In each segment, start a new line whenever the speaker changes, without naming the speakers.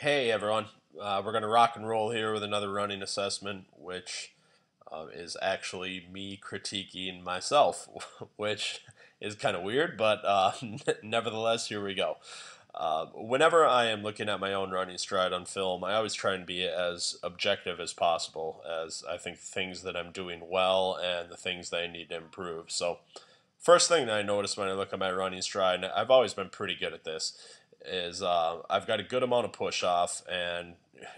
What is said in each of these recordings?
Hey everyone, we're going to rock and roll here with another running assessment, which is actually me critiquing myself, which is kind of weird, but nevertheless, here we go. Whenever I am looking at my own running stride on film, I always try and be as objective as possible, as I think things that I'm doing well and the things that I need to improve. So, first thing that I notice when I look at my running stride, and I've always been pretty good at this, is I've got a good amount of push off, and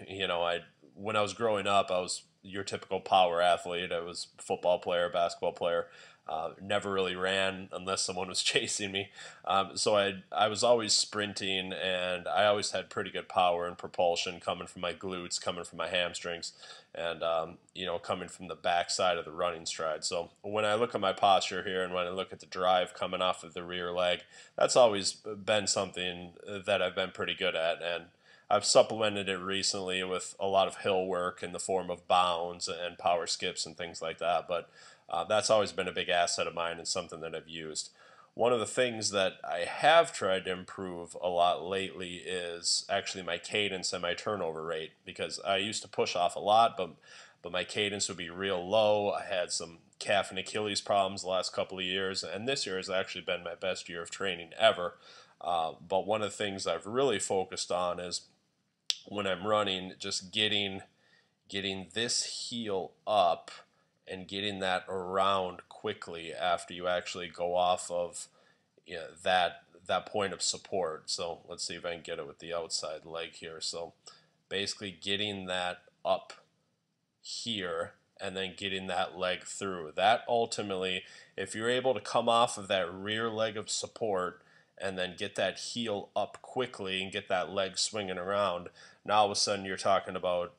I when I was growing up, I was your typical power athlete. I was a football player, basketball player. Never really ran unless someone was chasing me. So I was always sprinting, and I always had pretty good power and propulsion coming from my glutes, coming from my hamstrings, and coming from the backside of the running stride. So when I look at my posture here, and when I look at the drive coming off of the rear leg, that's always been something that I've been pretty good at, and I've supplemented it recently with a lot of hill work in the form of bounds and power skips and things like that. But that's always been a big asset of mine and something that I've used. One of the things that I have tried to improve a lot lately is actually my cadence and my turnover rate, because I used to push off a lot, but my cadence would be real low. I had some calf and Achilles problems the last couple of years, and this year has actually been my best year of training ever. But one of the things I've really focused on is when I'm running, just getting this heel up and getting that around quickly after you actually go off of that point of support. So let's see if I can get it with the outside leg here. So basically getting that up here and then getting that leg through. That ultimately, if you're able to come off of that rear leg of support and then get that heel up quickly and get that leg swinging around, now all of a sudden you're talking about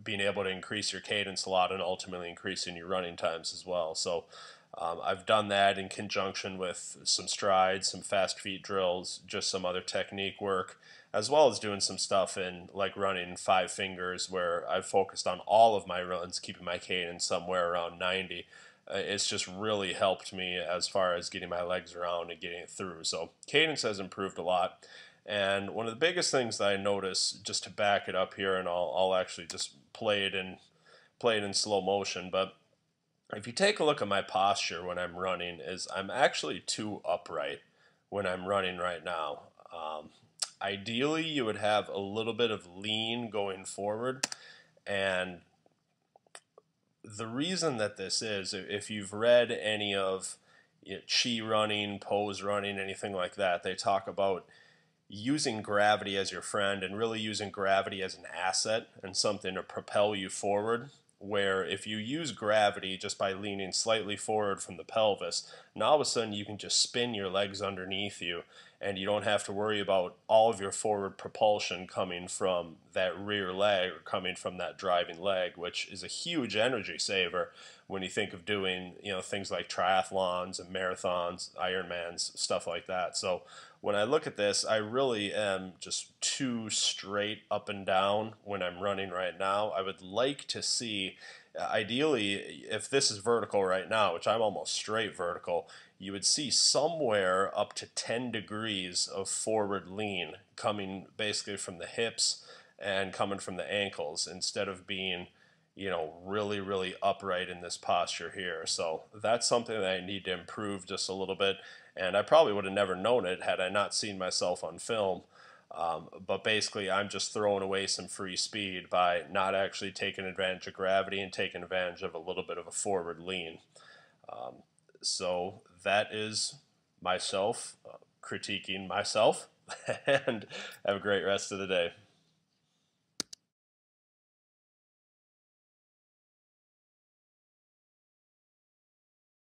being able to increase your cadence a lot and ultimately increasing your running times as well. So I've done that in conjunction with some strides, some fast feet drills, just some other technique work, as well as doing some stuff in like running five fingers, where I've focused on all of my runs, keeping my cadence somewhere around 90. It's just really helped me as far as getting my legs around and getting it through. So cadence has improved a lot. And one of the biggest things that I notice, just to back it up here, and I'll actually just play it in slow motion, but if you take a look at my posture when I'm running, is I'm actually too upright when I'm running right now. Ideally, you would have a little bit of lean going forward, and the reason that this is, if you've read any of chi running, pose running, anything like that, they talk about using gravity as your friend and really using gravity as an asset and something to propel you forward. Where if you use gravity just by leaning slightly forward from the pelvis, now all of a sudden you can just spin your legs underneath you, and you don't have to worry about all of your forward propulsion coming from that rear leg or coming from that driving leg, which is a huge energy saver when you think of doing things like triathlons and marathons, Ironmans, stuff like that. So when I look at this, I really am just too straight up and down when I'm running right now. I would like to see, ideally, if this is vertical right now, which I'm almost straight vertical, you would see somewhere up to 10 degrees of forward lean coming basically from the hips and coming from the ankles, instead of being really, really upright in this posture here. So that's something that I need to improve just a little bit. And I probably would have never known it had I not seen myself on film. But basically, I'm just throwing away some free speed by not actually taking advantage of gravity and taking advantage of a little bit of a forward lean. So that is myself critiquing myself. And have a great rest of the day.